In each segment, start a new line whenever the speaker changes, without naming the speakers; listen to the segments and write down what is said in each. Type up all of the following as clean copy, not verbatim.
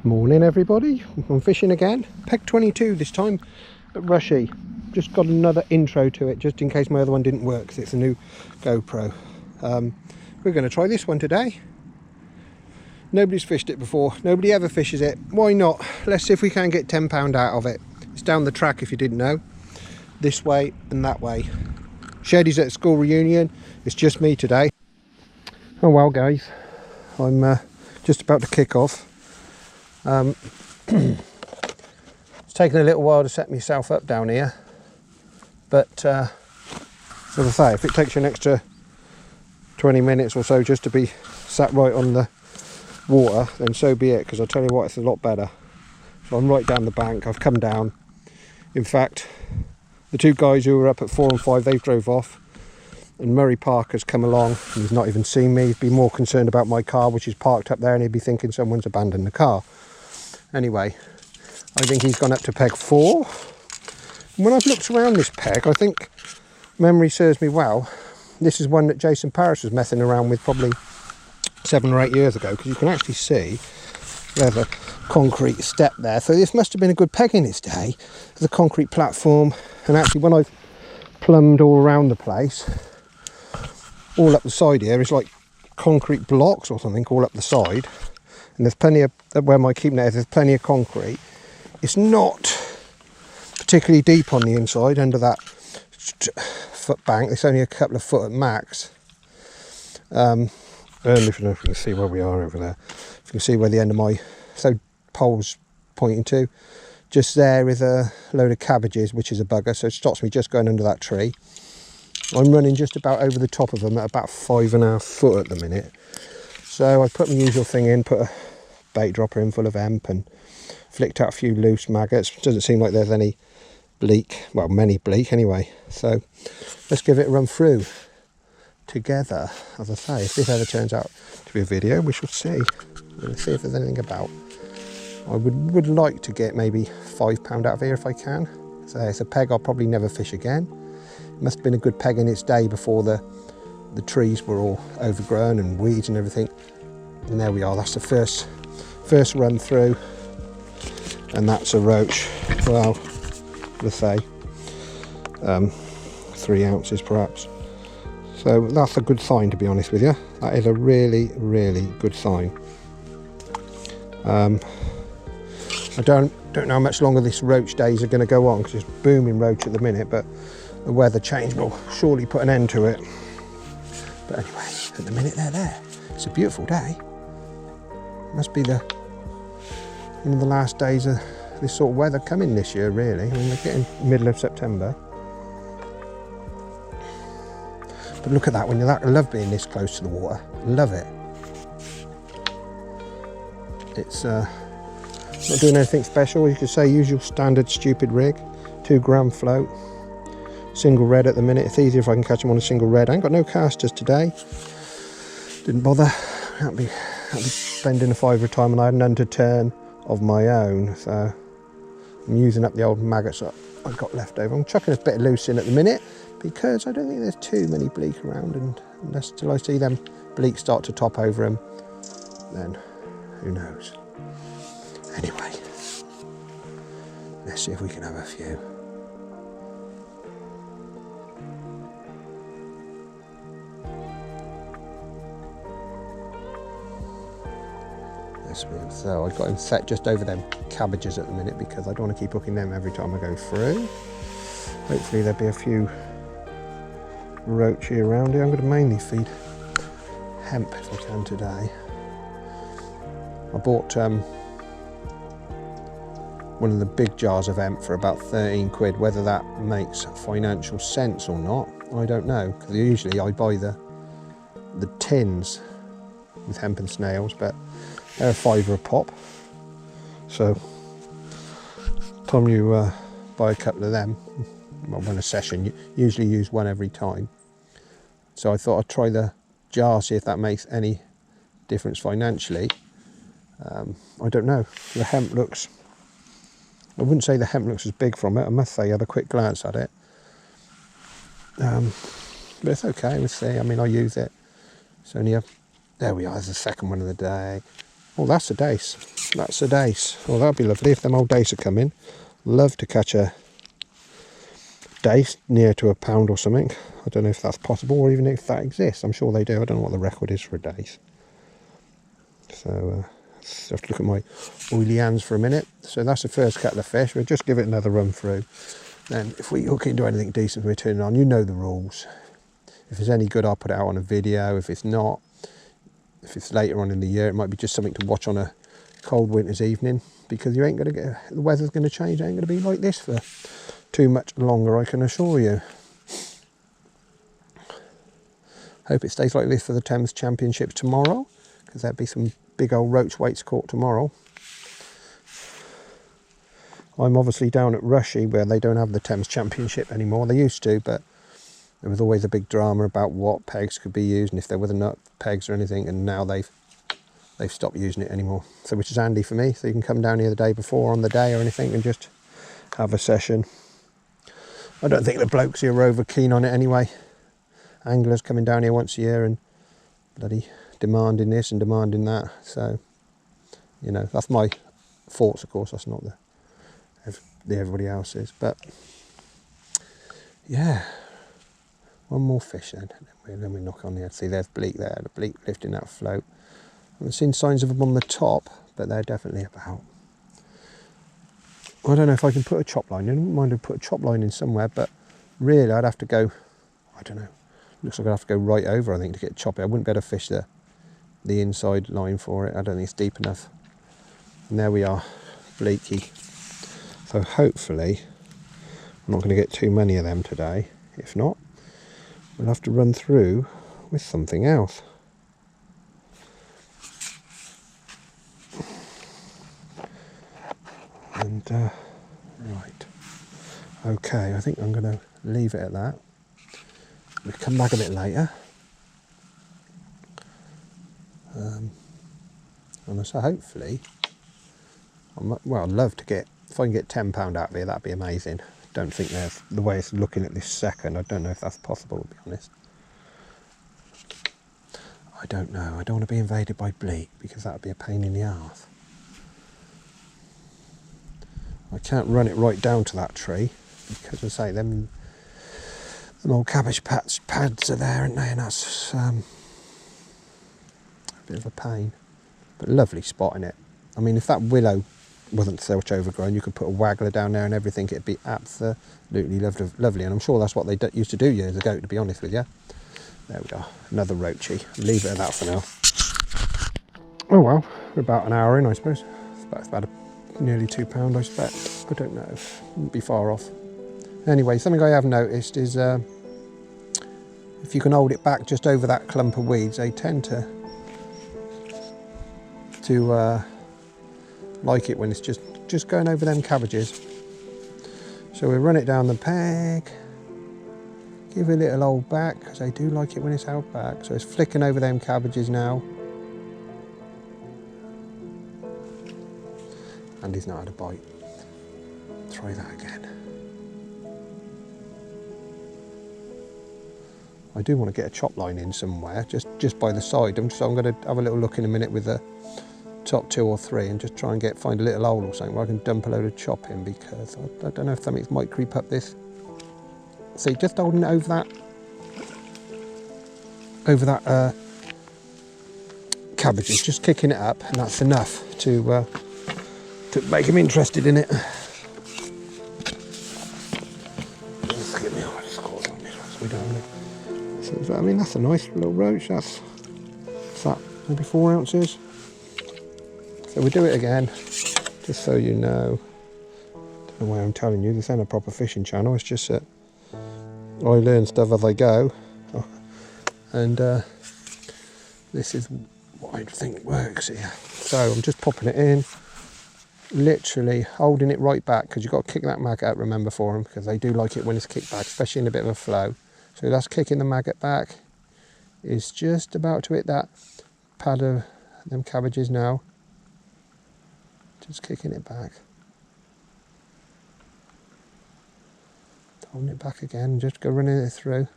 Morning everybody, I'm fishing again. Peg 22 this time at Rushey. Just got another intro to it just in case my other one didn't work because it's a new GoPro. We're going to try this one today. Nobody's fished it before, nobody ever fishes it. Why not? Let's see if we can get £10 out of it. It's down the track if you didn't know. This way and that way. Sheddy's at school reunion, it's just me today. Oh well guys, I'm just about to kick off. It's taken a little while to set myself up down here, but as I say, if it takes you an extra 20 minutes or so just to be sat right on the water, then so be it, because I'll tell you what, it's a lot better. So I'm right down the bank, I've come down. In fact, the two guys who were up at 4 and 5, they've drove off, and Murray Parker's come along and he's not even seen me. He'd be more concerned about my car, which is parked up there, and he'd be thinking someone's abandoned the car. Anyway, I think he's gone up to peg 4. And when I've looked around this peg, I think memory serves me well. This is one that Jason Parrish was messing around with probably 7 or 8 years ago, because you can actually see there's a concrete step there. So this must have been a good peg in its day. There's a concrete platform, and actually when I've plumbed all around the place, all up the side here is like concrete blocks or something all up the side. And there's plenty of, where my keep net is, there's plenty of concrete. It's not particularly deep on the inside under that foot bank. It's only a couple of foot at max. And if you can see where we are over there, if you can see where the end of my pole's pointing to, just there is a load of cabbages, which is a bugger, so it stops me just going under that tree. I'm running just about over the top of them at about 5.5 foot at the minute. So I put my usual thing in, put a bait dropper in full of hemp and flicked out a few loose maggots. Doesn't seem like there's any bleak, well, many bleak anyway. So let's give it a run through together. As I say, if this ever turns out to be a video, we shall see. We'll see if there's anything about. I would like to get maybe £5 out of here if I can. So it's a peg I'll probably never fish again. It must have been a good peg in its day before the trees were all overgrown and weeds and everything. And there we are, that's the first run through, and that's a roach. Well, let's say 3 ounces perhaps. So that's a good sign, to be honest with you. That is a really, really good sign. I don't know how much longer this roach days are going to go on, because it's booming roach at the minute, but the weather change will surely put an end to it. But anyway, at the minute they're there. It's a beautiful day. Must be the last days of this sort of weather coming this year, really. I mean, we're getting middle of September. But look at that, when you're that, I love being this close to the water. Love it. It's not doing anything special. You could say usual standard stupid rig, 2 gram float. Single red at the minute. It's easier if I can catch them on a single red. I ain't got no casters today. Didn't bother. That'd be spending a £5 a time, and I had none to turn of my own. So I'm using up the old maggots that I've got left over. I'm chucking a bit of loose in at the minute because I don't think there's too many bleak around, and unless till I see them bleak start to top over them, then who knows. Anyway, let's see if we can have a few. So I've got him set just over them cabbages at the minute, because I don't want to keep hooking them every time I go through. Hopefully there'll be a few roachy around here. I'm going to mainly feed hemp if I can today. I bought one of the big jars of hemp for about 13 quid. Whether that makes financial sense or not, I don't know, because usually I buy the tins with hemp and snails, but they're £5 a pop. So time you buy a couple of them, well, one a session, you usually use one every time. So I thought I'd try the jar, see if that makes any difference financially. I don't know. The hemp looks, I wouldn't say the hemp looks as big from it. I must say I had a quick glance at it. But it's okay, we'll see. I mean, I use it. It's only a, there we are, there's the second one of the day. Oh, that's a dace. That's a dace. Oh, that'd be lovely if them old dace are coming. Love to catch a dace near to £1 or something. I don't know if that's possible or even if that exists. I'm sure they do. I don't know what the record is for a dace. So let's have to look at my oily hands for a minute. So that's the first kettle of fish. We'll just give it another run through. Then if we hook into anything decent, we turn it on. You know the rules. If it's any good, I'll put it out on a video. If it's not, if it's later on in the year, it might be just something to watch on a cold winter's evening, because you ain't going to get, the weather's going to change. It ain't going to be like this for too much longer, I can assure you. Hope it stays like this for the Thames Championships tomorrow, because there'll be some big old roach weights caught tomorrow. I'm obviously down at Rushey, where they don't have the Thames Championship anymore. They used to, but there was always a big drama about what pegs could be used and if there were enough pegs or anything, and now they've stopped using it anymore. So which is handy for me, so you can come down here the day before on the day or anything and just have a session. I don't think the blokes here are over keen on it anyway. Anglers coming down here once a year and bloody demanding this and demanding that. So, you know, that's my thoughts, of course. That's not the everybody else's. But yeah, one more fish then. Then we knock on the head. See, there's bleak there. The bleak lifting that float. I haven't seen signs of them on the top, but they're definitely about. I don't know if I can put a chop line in. I wouldn't mind to put a chop line in somewhere, but really I'd have to go, I don't know. Looks like I'd have to go right over, I think, to get choppy. I wouldn't be able to fish the inside line for it. I don't think it's deep enough. And there we are, bleaky. So hopefully I'm not going to get too many of them today. If not, we'll have to run through with something else. And right, okay, I think I'm going to leave it at that. We'll come back a bit later. And so hopefully, well, I'd love to get, if I can get £10 out of here, that'd be amazing. Don't think there's, the way it's looking at this second, I don't know if that's possible, to be honest. I don't know. I don't want to be invaded by bleak, because that would be a pain in the arse. I can't run it right down to that tree, because I say them old cabbage pads are there, aren't they? And that's a bit of a pain. But lovely spot in it. I mean, if that willow wasn't so much overgrown, you could put a waggler down there and everything. It'd be absolutely lovely. And I'm sure that's what they used to do years ago, to be honest with you. There we are, another roachy. Leave it at that for now. Oh well, we're about an hour in, I suppose. It's about nearly £2, I expect. I don't know, wouldn't be far off. Anyway, something I have noticed is if you can hold it back just over that clump of weeds, they tend to like it when it's just going over them cabbages. So we'll run it down the peg, give it a little hold back, because they do like it when it's held back. So it's flicking over them cabbages now. And he's not had a bite. Try that again. I do want to get a chop line in somewhere, just by the side. So I'm going to have a little look in a minute with the top 2 or 3 and just try and find a little hole or something where I can dump a load of chop in, because I don't know if something might creep up this. See, just holding it over that cabbage is just kicking it up, and that's enough to make him interested in it. I mean, that's a nice little roach. That's that, maybe 4 ounces. So we'll do it again, just so you know. Don't know why I'm telling you, this ain't a proper fishing channel. It's just that I learn stuff as I go. Oh, and this is what I think works here. So I'm just popping it in, literally holding it right back, because you've got to kick that maggot out, remember, for them, because they do like it when it's kicked back, especially in a bit of a flow. So that's kicking the maggot back. It's just about to hit that pad of them cabbages now. Just kicking it back. Holding it back again, just go running it through.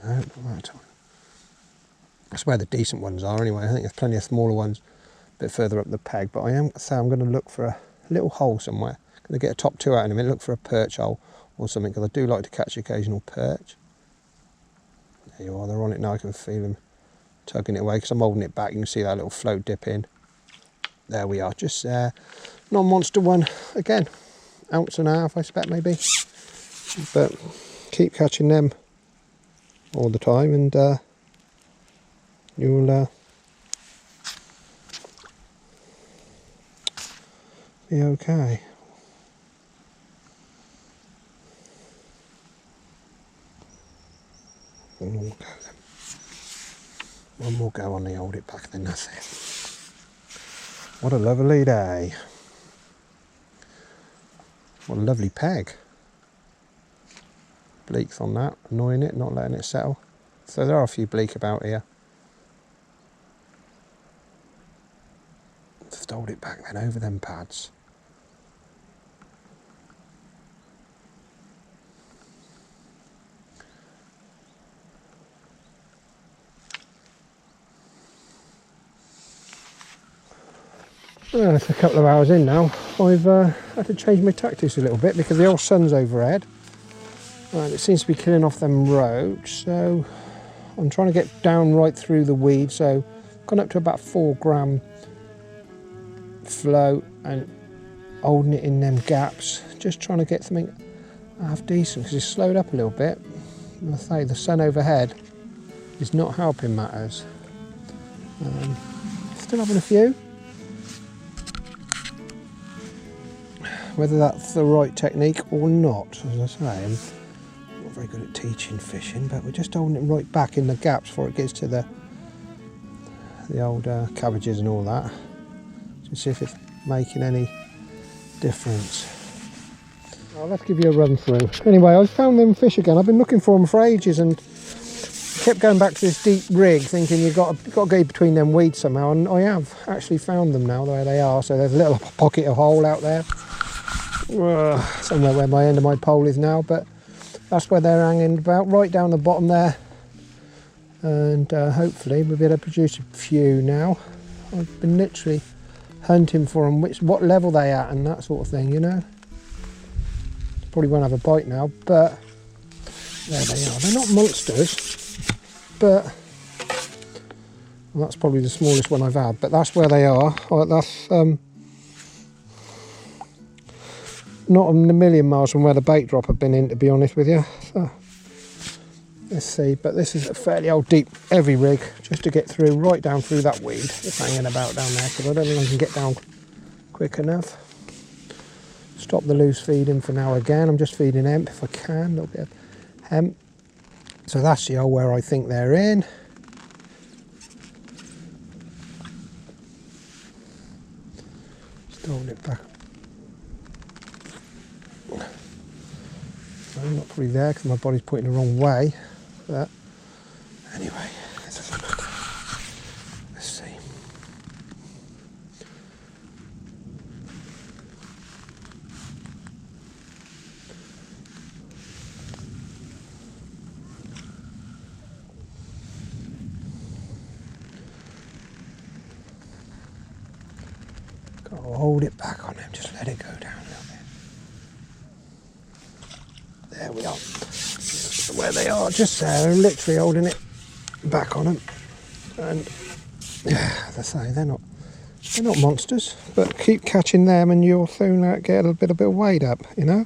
No, not that time. That's where the decent ones are anyway. I think there's plenty of smaller ones a bit further up the peg, but I'm going to look for a little hole somewhere. I'm going to get a top 2 out in a minute, look for a perch hole or something, because I do like to catch occasional perch. There you are, they're on it now. I can feel them tugging it away because I'm holding it back. You can see that little float dip in. There we are, just there. Not a monster one, again, 1.5 ounces I expect maybe, but keep catching them all the time and you'll be okay. One more go then. One more go on the hold it back, then that's it. What a lovely day. What a lovely peg. Bleaks on that, annoying it, not letting it settle. So there are a few bleak about here. Just hold it back then over them pads. Well, it's a couple of hours in now. I've had to change my tactics a little bit because the old sun's overhead and it seems to be killing off them roach, so I'm trying to get down right through the weed. So I've gone up to about 4 gram flow and holding it in them gaps, just trying to get something half decent because it's slowed up a little bit. And I say the sun overhead is not helping matters. Still having a few. Whether that's the right technique or not, as I say, I'm not very good at teaching fishing, but we're just holding it right back in the gaps before it gets to the old cabbages and all that, to see if it's making any difference. Well, let's give you a run through. Anyway, I've found them fish again. I've been looking for them for ages and kept going back to this deep rig thinking you've got to go between them weeds somehow, and I have actually found them now the way they are. So there's a little pocket of hole out there. Somewhere where my end of my pole is now, but that's where they're hanging about, right down the bottom there, and hopefully we'll be able to produce a few now. I've been literally hunting for them, what level they at and that sort of thing, you know. Probably won't have a bite now, but there they are. They're not monsters, but well, that's probably the smallest one I've had, but that's where they are. That's not a million miles from where the bait drop had been in, to be honest with you. So let's see, but this is a fairly old deep heavy rig just to get through, right down through that weed that's hanging about down there, because I don't think I can get down quick enough. Stop the loose feeding for now again. I'm just feeding hemp if I can, a little bit of hemp. So that's the hole where I think they're in. Just hold it back. I'm not probably there because my body's pointing the wrong way, but anyway, let's have a look. Let's see. Got to hold it back on him, just let it go down a little bit. There we are. Where they are, just there, literally holding it back on them. And as I say, they're not monsters, but keep catching them and you'll soon get a bit of weight up, you know.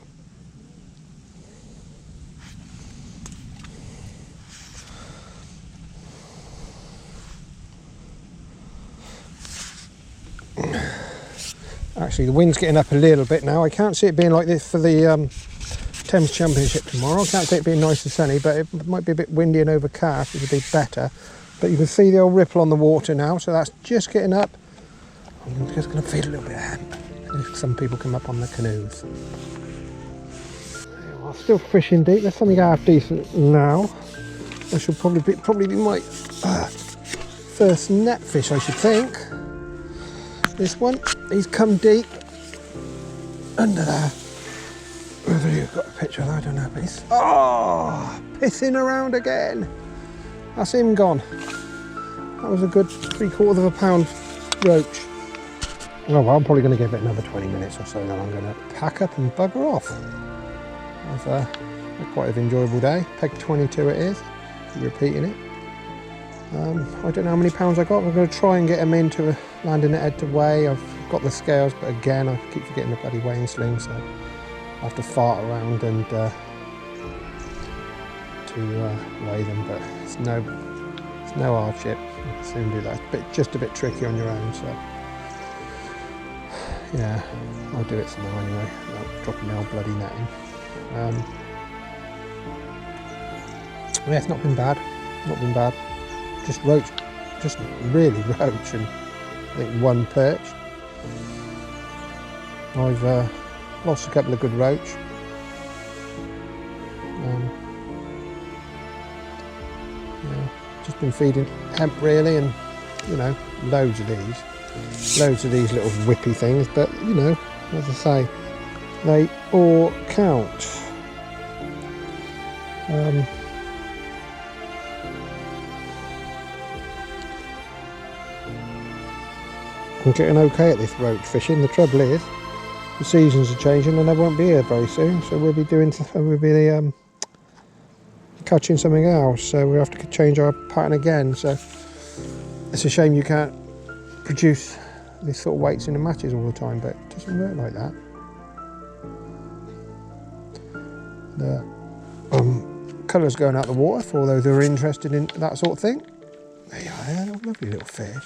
Actually, the wind's getting up a little bit now. I can't see it being like this for the Thames Championship tomorrow. I can't see it being nice and sunny, but it might be a bit windy and overcast, which would be better. But you can see the old ripple on the water now, so that's just getting up. I'm just going to feed a little bit of hemp if some people come up on the canoes. Well, still fishing deep. There's something half decent now. I should probably be my first net fish, I should think. This one, he's come deep under there. Whether you've got a picture of that, I don't know, but he's pissing around again. That's him gone. That was a good 3/4 of a pound roach. Oh, well, I'm probably going to give it another 20 minutes or so, then I'm going to pack up and bugger off. It was quite an enjoyable day. Peg 22 it is, keep repeating it. I don't know how many pounds I got. We're going to try and get them into a landing net to weigh. I've got the scales, but again, I keep forgetting the bloody weighing sling, so I have to fart around and to weigh them, but it's no hardship. You can soon do that. It's just a bit tricky on your own, so yeah, I'll do it somehow anyway, without dropping the old bloody netting. Yeah, it's not been bad. Just roach, just really roach, and I think one perch. I've lost a couple of good roach. Yeah, just been feeding hemp really, and you know, loads of these little whippy things, but you know, as I say, they all count. I'm getting okay at this roach fishing. The trouble is, the seasons are changing and they won't be here very soon, so we'll be catching something else, so we'll have to change our pattern again. So it's a shame you can't produce these sort of weights in the matches all the time, but it doesn't work like that. The colours going out the water for all those who are interested in that sort of thing. There you are, they're lovely little fish.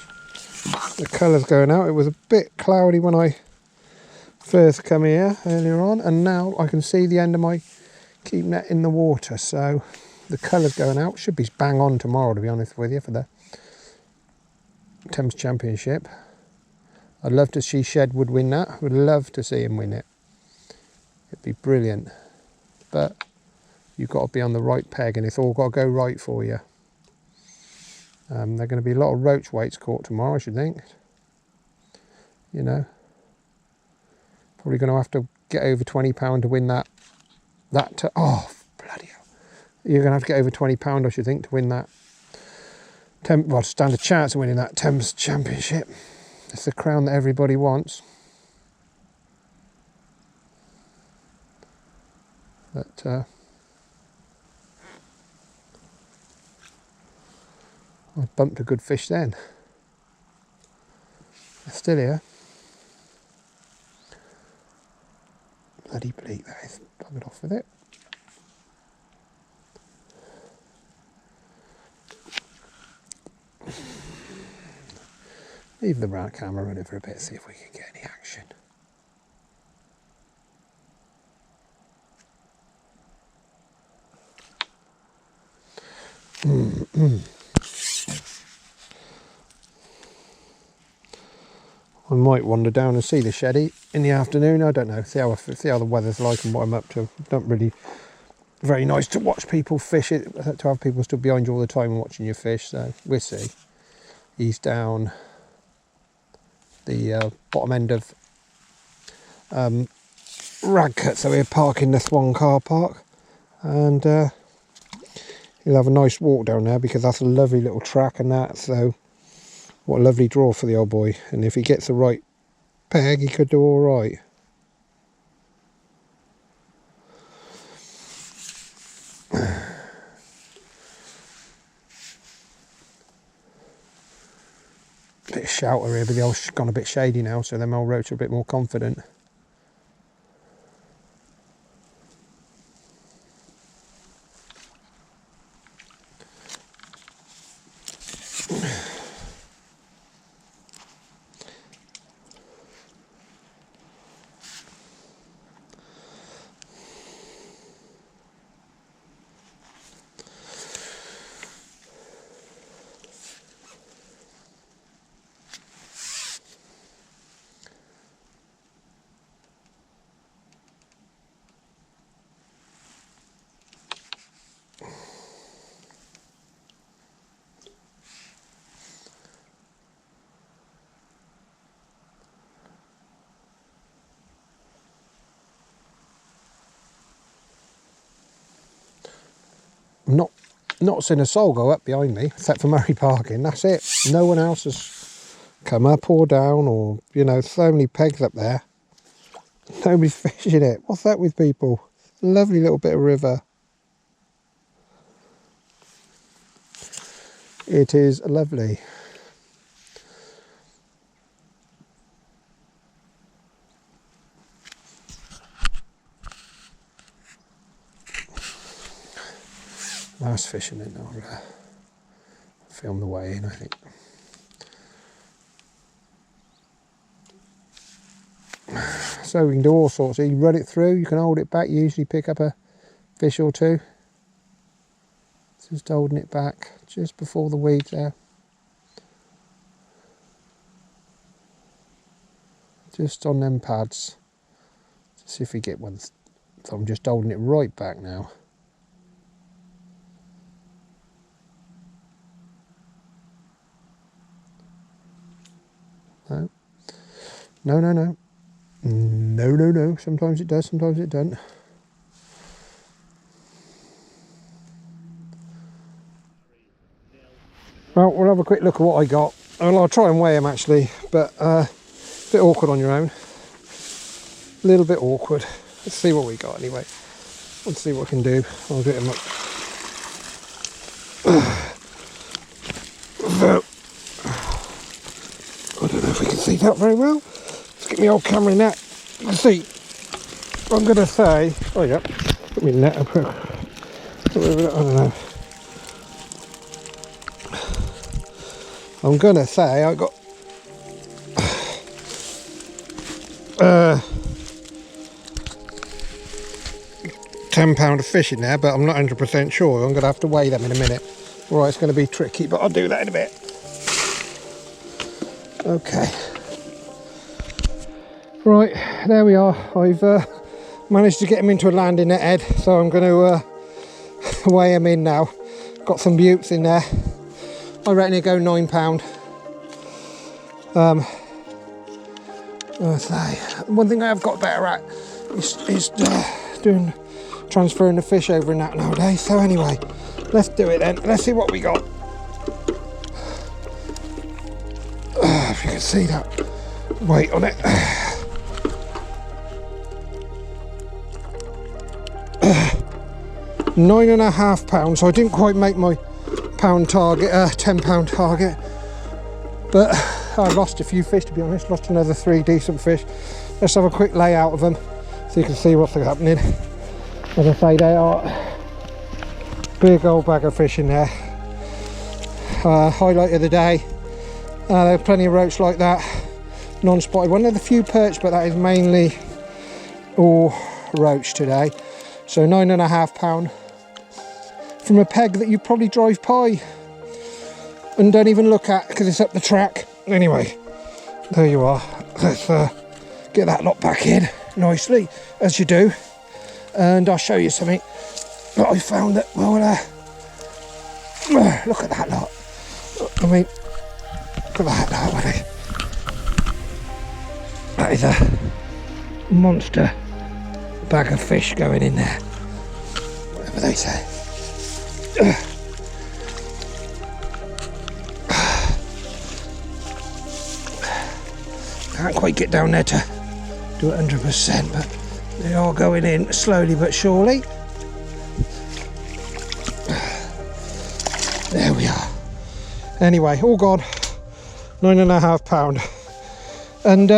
The colour's going out. It was a bit cloudy when I first come here earlier on, and now I can see the end of my keep net in the water, so the colour's going out. Should be bang on tomorrow, to be honest with you, for the Thames Championship. I'd love to see Shedwood win that. I would love to see him win it. It'd be brilliant, but you've got to be on the right peg, and it's all got to go right for you. There are going to be a lot of roach weights caught tomorrow, I should think. You know, probably going to have to get over £20 to win that. Oh, bloody hell. You're going to have to get over £20, I should think, to win that. Well, stand a chance of winning that Thames Championship. It's the crown that everybody wants. But I bumped a good fish then. They're still here. Bloody bleak that is. Buggered off with it. Leave the camera running for a bit, see if we can get any action. I might wander down and see the sheddy in the afternoon. I don't know. See how the weather's like and what I'm up to. Don't really. Very nice to watch people fish it. To have people stood behind you all the time and watching you fish. So we'll see. He's down the bottom end of Radcut, so we're parking the Swan car park, and he'll have a nice walk down there because that's a lovely little track and that. So what a lovely draw for the old boy, and if he gets the right peg he could do all right. Bit of shouter here, but the old's gone a bit shady now, so them old roach are a bit more confident. I'm not Not seen a soul go up behind me, except for Murray parking. That's it. No one else has come up or down, or, you know, so many pegs up there. Nobody's fishing it. What's that with people? Lovely little bit of river. It is lovely. Last fishing in, I'll film the way in, I think. So we can do all sorts. You run it through, you can hold it back, you usually pick up a fish or two. Just holding it back just before the weeds there. Just on them pads. To see if we get one. So I'm just holding it right back now. No. No, no, no. No, no, no. Sometimes it does, sometimes it doesn't. Well, we'll have a quick look at what I got. And I'll try and weigh them actually, but a bit awkward on your own. A little bit awkward. Let's see what we got anyway. Let's see what we can do. I'll get them up. So, I don't know if we can see that very well. Let's get my old camera in that. You can see. I'm going to say, oh yeah, put me net up. I don't know. I'm going to say I got £10 of fish in there, but I'm not 100% sure. I'm going to have to weigh them in a minute. Right, it's going to be tricky, but I'll do that in a bit. Okay. Right, there we are. I've managed to get them into a landing net head, so I'm going to weigh them in now. Got some buttes in there. I reckon they go £9. One thing I have got better at is transferring the fish over in that nowadays. So anyway, let's do it then. Let's see what we got. If you can see that weight on it. £9.5. So I didn't quite make my pound target, £10 target, but I lost a few fish, to be honest. Lost another 3 decent fish. Let's have a quick layout of them so you can see what's happening. As I say, they are big old bag of fish in there. Highlight of the day. There are plenty of roach like that, non-spotted one. There's a few perch, but that is mainly all roach today. So £9.5 from a peg that you probably drive by and don't even look at because it's up the track. Anyway, there you are. Let's get that lot back in nicely, as you do, and I'll show you something that I found that will look at that lot. I mean, look at that lot, buddy. That is a monster bag of fish going in there, whatever they say. Can't quite get down there to do it 100%, but they are going in slowly but surely. There we are. Anyway, all gone. £9.5. And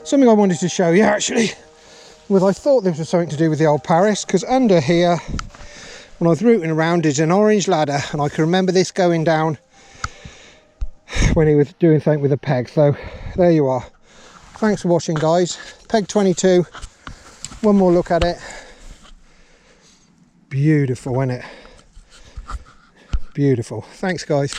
something I wanted to show you actually, I thought this was something to do with the old Paris, because under here, when I was rooting around, is an orange ladder, and I can remember this going down when he was doing something with a peg. So there you are. Thanks for watching, guys. Peg 22. One more look at it. Beautiful, isn't it? Beautiful. Thanks, guys.